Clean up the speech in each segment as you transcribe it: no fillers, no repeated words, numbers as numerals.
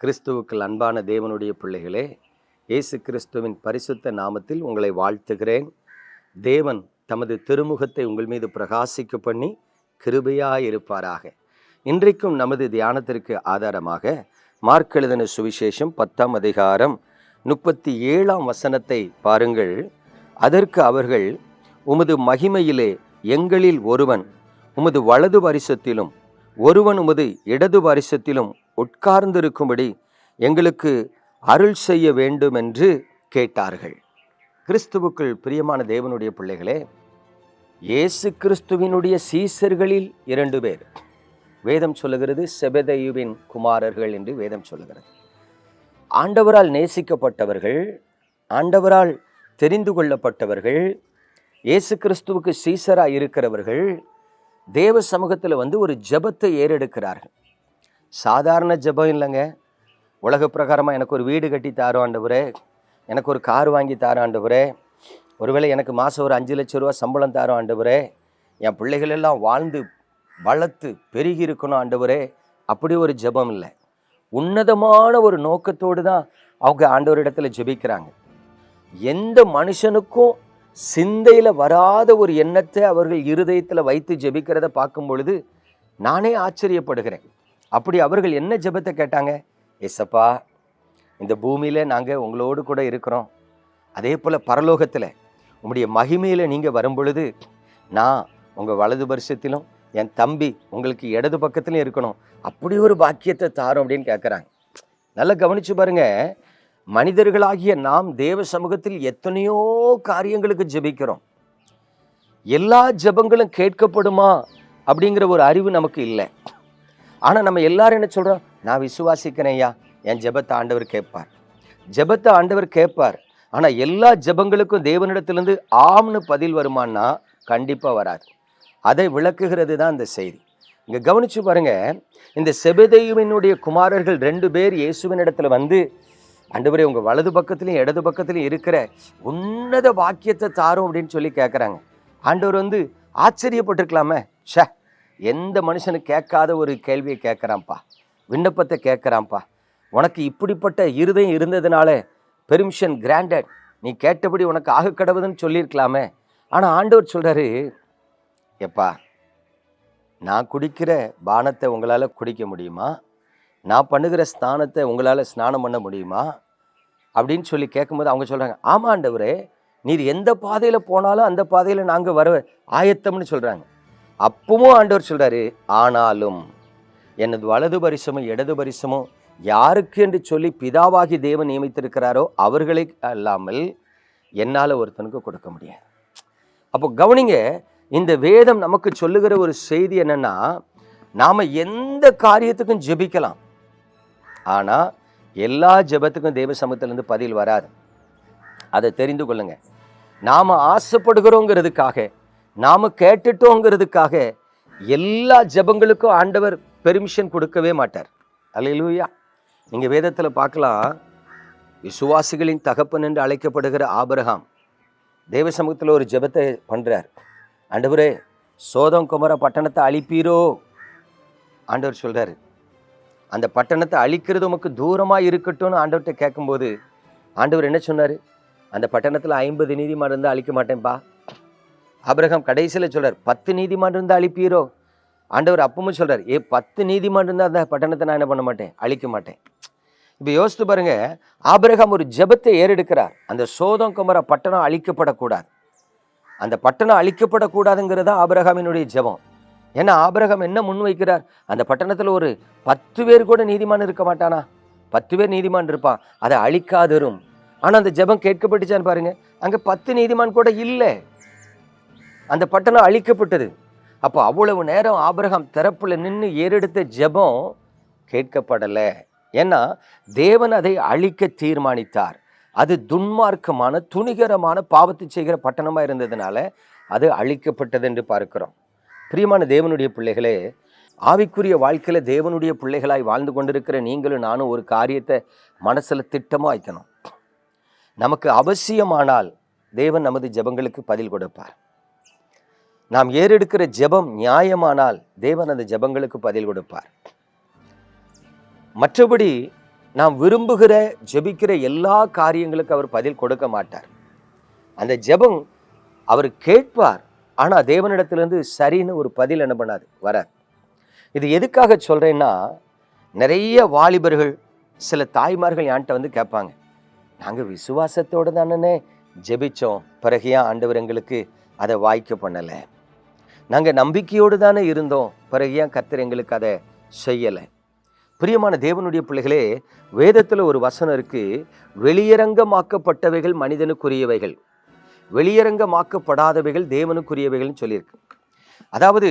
கிறிஸ்துவுக்குள் அன்பான தேவனுடைய பிள்ளைகளே, இயேசு கிறிஸ்துவின் பரிசுத்த நாமத்தில் உங்களை வாழ்த்துகிறேன். தேவன் தமது திருமுகத்தை உங்கள் மீது பிரகாசிக்க பண்ணி கிருபையாயிருப்பாராக. இன்றைக்கும் நமது தியானத்திற்கு ஆதாரமாக மார்க் எழுதின சுவிசேஷம் 10ஆம் அதிகாரம் 37ஆம் வசனத்தை பாருங்கள். அதற்கு அவர்கள், உமது மகிமையிலே எங்களில் ஒருவன் உமது வலது பரிசத்திலும் ஒருவன் உமது இடது பரிசத்திலும் உட்கார்ந்திருக்கும்படி எங்களுக்கு அருள் செய்ய வேண்டும் என்று கேட்டார்கள். கிறிஸ்துவுக்குள் பிரியமான தேவனுடைய பிள்ளைகளே, இயேசு கிறிஸ்துவினுடைய சீசர்களில் 2 பேர். வேதம் சொல்லுகிறது செபெதேயுவின் குமாரர்கள் என்று வேதம் சொல்லுகிறது. ஆண்டவரால் நேசிக்கப்பட்டவர்கள், ஆண்டவரால் தெரிந்து கொள்ளப்பட்டவர்கள், இயேசு கிறிஸ்துவுக்கு சீசராக இருக்கிறவர்கள் தேவ சமூகத்தில் ஒரு ஜெபத்தை ஏறெடுக்கிறார்கள். சாதாரண ஜெபம் இல்லைங்க. உலக பிரகாரமாக எனக்கு ஒரு வீடு கட்டி தாரும் ஆண்டவரே, எனக்கு ஒரு கார் வாங்கி தாரும் ஆண்டவரே, ஒருவேளை எனக்கு மாதம் ஒரு 5 லட்சம் ரூபா சம்பளம் தாரும் ஆண்டவரே, என் பிள்ளைகள் எல்லாம் வாழ்ந்து வளர்த்து பெருகி இருக்கணும் ஆண்டவரே, அப்படி ஒரு ஜெபம் இல்லை. உன்னதமான ஒரு நோக்கத்தோடு தான் அவங்க ஆண்டவரிடத்தில் ஜெபிக்கிறாங்க. எந்த மனுஷனுக்கும் சிந்தையில் வராத ஒரு எண்ணத்தை அவர்கள் இருதயத்தில் வைத்து ஜெபிக்கிறத பார்க்கும் பொழுது நானே ஆச்சரியப்படுகிறேன். அப்படி அவர்கள் என்ன ஜெபத்தை கேட்டாங்க? ஏசப்பா, இந்த பூமியில் நாங்கள் உங்களோடு கூட இருக்கிறோம், அதே போல் பரலோகத்தில் உங்களுடைய மகிமையில் நீங்கள் வரும் பொழுது நான் உங்கள் வலது பரிசத்திலும் என் தம்பி உங்களுக்கு இடது பக்கத்துலையும் இருக்கணும், அப்படி ஒரு பாக்கியத்தை தாரும் அப்படின்னு கேட்குறாங்க. நல்லா கவனிச்சு பாருங்க, மனிதர்களாகிய நாம் தேவ சமூகத்தில் எத்தனையோ காரியங்களுக்கு ஜெபிக்கிறோம். எல்லா ஜெபங்களும் கேட்கப்படுமா அப்படிங்கிற ஒரு அறிவு நமக்கு இல்லை. ஆனால் நம்ம எல்லாரும் என்ன சொல்கிறோம்? நான் விசுவாசிக்கிறேன் ஐயா, என் ஜெபத்தை ஆண்டவர் கேட்பார், ஜெபத்தை ஆண்டவர் கேட்பார். ஆனால் எல்லா ஜெபங்களுக்கும் தேவனிடத்திலிருந்து ஆம்னு பதில் வருமானா? கண்டிப்பாக வராது. அதை விளக்குகிறது தான் இந்த செய்தி. இங்கே கவனிச்சு பாருங்க, இந்த செபெதேயுவினுடைய குமாரர்கள் 2 பேர் இயேசுவின் இடத்துல ஆண்டவரே உங்கள் வலது பக்கத்துலையும் இடது பக்கத்துலையும் இருக்கிற உன்னத வாக்கியத்தை தாரும் அப்படின்னு சொல்லி கேட்குறாங்க. ஆண்டவர் ஆச்சரியப்பட்டிருக்கலாமே, ஷே, எந்த மனுஷனுக்கு கேட்காத ஒரு கேள்வியை கேட்குறான்ப்பா, விண்ணப்பத்தை கேட்குறான்ப்பா, உனக்கு இப்படிப்பட்ட இருதயம் இருந்ததுனால பெர்மிஷன் கிராண்டட், நீ கேட்டபடி உனக்கு ஆக கடவுதுன்னு சொல்லியிருக்கலாமே. ஆனால் ஆண்டவர் சொல்கிறாரு, எப்பா, நான் குடிக்கிற பானத்தை உங்களால் குடிக்க முடியுமா? நான் பண்ணுகிற ஸ்நானத்தை உங்களால் ஸ்நானம் பண்ண முடியுமா அப்படின்னு சொல்லி கேட்கும்போது அவங்க சொல்கிறாங்க, ஆமாம் ஆண்டவரே, நீர் எந்த பாதையில் போனாலும் அந்த பாதையில் நாங்கள் வர ஆயத்தம்னு சொல்கிறாங்க. அப்பவும் ஆண்டவர் சொல்கிறாரு, ஆனாலும் எனது வலது பரிசமும் இடது பரிசமும் யாருக்கு என்று சொல்லி பிதாவாகி தேவன் நியமித்திருக்கிறாரோ அவர்களை அல்லாமல் என்னால் ஒருத்தனுக்கு கொடுக்க முடியாது. அப்போ கவனிங்க, இந்த வேதம் நமக்கு சொல்லுகிற ஒரு செய்தி என்னன்னா, நாம் எந்த காரியத்துக்கும் ஜெபிக்கலாம், ஆனால் எல்லா ஜெபத்துக்கும் தேவ சமூகத்திலிருந்து பதில் வராது. அதை தெரிந்து கொள்ளுங்க. நாம் ஆசைப்படுகிறோங்கிறதுக்காக, நாம் கேட்டுட்டோங்கிறதுக்காக எல்லா ஜெபங்களுக்கும் ஆண்டவர் பெர்மிஷன் கொடுக்கவே மாட்டார். அல்லேலூயா. நீங்கள் வேதத்தில் பார்க்கலாம், விசுவாசிகளின் தகப்பன் என்று அழைக்கப்படுகிற ஆபிரகாம் தேவ சமூகத்தில் ஒரு ஜெபத்தை பண்ணுறார். ஆண்டவரே, சோதம் குமர பட்டணத்தை அழிப்பீரோ? ஆண்டவர் சொல்கிறாரு, அந்த பட்டணத்தை அழிக்கிறது உமக்கு தூரமாக இருக்கட்டும்னு ஆண்டவர்கிட்ட கேட்கும்போது ஆண்டவர் என்ன சொன்னார்? அந்த பட்டணத்தில் 50 நீதிமான் இருந்தால் அழிக்க மாட்டேன்ப்பா. ஆபிரகாம் கடைசியில் சொல்கிறார், 10 நீதிமான் இருந்தால் அழிப்பீரோ? ஆண்டவர் அப்பவும் சொல்கிறார், 10 நீதிமான் இருந்தால் அந்த பட்டணத்தை நான் என்ன பண்ண மாட்டேன், அழிக்க மாட்டேன். இப்போ யோசித்து பாருங்க, ஆபிரகாம் ஒரு ஜெபத்தை ஏறெடுக்கிறார். அந்த சோதம் குமர பட்டணம் அழிக்கப்படக்கூடாது, அந்த பட்டணம் அழிக்கப்படக்கூடாதுங்கிறதா ஆபிரகாமினுடைய ஜெபம். ஏன்னா ஆபிரகாம் என்ன முன்வைக்கிறார்? அந்த பட்டணத்தில் ஒரு 10 பேர் கூட நீதிமான் இருக்க மாட்டானா? 10 பேர் நீதிமான் இருப்பான், அதை அழிக்காதரும். ஆனால் அந்த ஜெபம் கேட்கப்பட்டுச்சான்னு பாருங்க, அங்கே 10 நீதிமான் கூட இல்லை, அந்த பட்டணம் அழிக்கப்பட்டது. அப்போ அவ்வளவு நேரம் ஆபிரகாம் தரப்புல நின்று ஏறெடுத்த ஜெபம் கேட்கப்படலை. ஏன்னா தேவன் அதை அழிக்க தீர்மானித்தார். அது துன்மார்க்கமான துணிகரமான பாவத்தை செய்கிற பட்டணமாக இருந்ததுனால அது அழிக்கப்பட்டது என்று பார்க்கிறோம். பிரியமான தேவனுடைய பிள்ளைகளே, ஆவிக்குரிய வாழ்க்கையில் தேவனுடைய பிள்ளைகளாய் வாழ்ந்து கொண்டிருக்கிற நீங்களும் நானும் ஒரு காரியத்தை மனசில் திட்டமாக வைக்கணும். நமக்கு அவசியமானால் தேவன் நமது ஜெபங்களுக்கு பதில் கொடுப்பார். நாம் ஏறெடுக்கிற ஜெபம் நியாயமானால் தேவன் அந்த ஜெபங்களுக்கு பதில் கொடுப்பார். மற்றபடி நாம் விரும்புகிற ஜெபிக்கிற எல்லா காரியங்களுக்கு அவர் பதில் கொடுக்க மாட்டார். அந்த ஜெபம் அவர் கேட்பார், ஆனா தேவனிடத்திலிருந்து சரின்னு ஒரு பதில் என்ன பண்ணாது, வராது. இது எதுக்காக சொல்றேன்னா, நிறைய வாலிபர்கள், சில தாய்மார்கள் என்கிட்ட வந்து கேட்பாங்க, நாங்க விசுவாசத்தோடு தானே ஜெபிச்சோம், பிறகு ஏன் ஆண்டவர் எங்களுக்கு அதை வாய்க்க பண்ணல? நாங்க நம்பிக்கையோடு தானே இருந்தோம், பிறகு ஏன் கர்த்தர் எங்களுக்கு அதை செய்யலை? பிரியமான தேவனுடைய பிள்ளைகளே, வேதத்துல ஒரு வசனம் இருக்கு, வெளியரங்கமாக்கப்பட்டவைகள் மனிதனுக்குரியவைகள், வெளியரங்கமாக்கப்படாதவைகள் தேவனுக்குரியவைகள்னு சொல்லியிருக்கு. அதாவது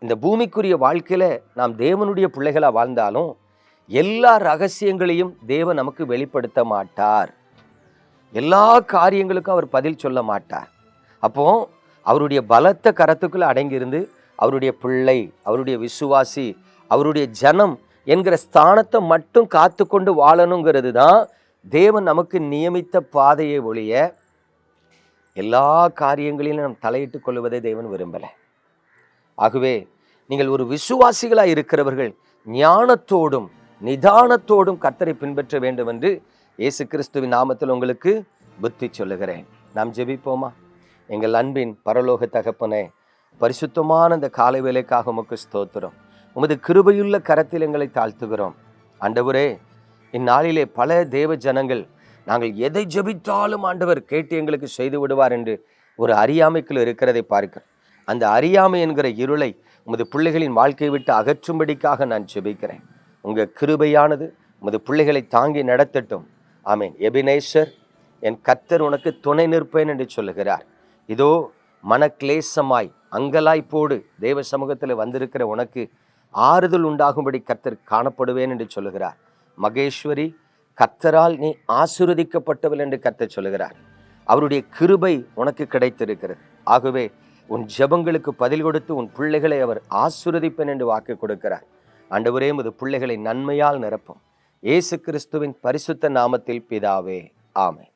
இந்த பூமிக்குரிய வாழ்க்கையில நாம் தேவனுடைய பிள்ளைகளா வாழ்ந்தாலும் எல்லா ரகசியங்களையும் தேவன் நமக்கு வெளிப்படுத்த மாட்டார். எல்லா காரியங்களுக்கும் அவர் பதில் சொல்ல மாட்டார். அப்போ அவருடைய பலத்த கரத்துக்குள்ள அடங்கியிருந்து அவருடைய பிள்ளை, அவருடைய விசுவாசி, அவருடைய ஜனம் என்கிற ஸ்தானத்தை மட்டும் காத்து கொண்டு வாழணுங்கிறது தான் தேவன் நமக்கு நியமித்த பாதையை ஒழிய எல்லா காரியங்களிலும் நாம் தலையிட்டு கொள்வதை தேவன் விரும்பலை. ஆகவே நீங்கள் ஒரு விசுவாசிகளாக இருக்கிறவர்கள் ஞானத்தோடும் நிதானத்தோடும் கர்த்தரை பின்பற்ற வேண்டும் என்று இயேசு கிறிஸ்துவின் நாமத்தில் உங்களுக்கு புத்தி சொல்லுகிறேன். நாம் ஜெபிப்போமா? எங்கள் அன்பின் பரலோக தகப்பனே, பரிசுத்தமான இந்த காலை வேளைக்காக உமக்கு ஸ்தோத்திரம். உமது கிருபையுள்ள கரத்தில் எங்களை தாழ்த்துகிறோம். ஆண்டவரே, இந்நாளிலே பல தேவ ஜனங்கள் நாங்கள் எதை ஜெபித்தாலும் ஆண்டவர் கேட்டு எங்களுக்கு செய்து விடுவார் என்று ஒரு அறியாமைக்குள் இருக்கிறதை பார்க்கிறோம். அந்த அறியாமை என்கிற இருளை உமது பிள்ளைகளின் வாழ்க்கையை விட்டு அகற்றும்படிக்காக நான் ஜெபிக்கிறேன். உங்கள் கிருபையானது உமது பிள்ளைகளை தாங்கி நடத்தட்டும். ஆமேன். எபினேசர், என் கர்த்தர் உனக்கு துணை நிற்பேன் என்று சொல்லுகிறார். இதோ மனக்லேசமாய் அங்கலாய்ப்போடு தேவ சமூகத்தில் வந்திருக்கிற உனக்கு ஆறுதல் உண்டாகும்படி கர்த்தர் காணப்படுவேன் என்று சொல்லுகிறார். மகேஸ்வரி, கர்த்தரால் நீ ஆசீர்வதிக்கப்பட்டவள் என்று கர்த்தர் சொல்லுகிறார். அவருடைய கிருபை உனக்கு கிடைத்திருக்கிறது. ஆகவே உன் ஜெபங்களுக்கு பதில் கொடுத்து உன் பிள்ளைகளை அவர் ஆசீர்வதிப்பேன் என்று வாக்கு கொடுக்கிறார். ஆண்டவரே, உமது பிள்ளைகளை நன்மையால் நிரப்பும். இயேசு கிறிஸ்துவின் பரிசுத்த நாமத்தில் பிதாவே, ஆமென்.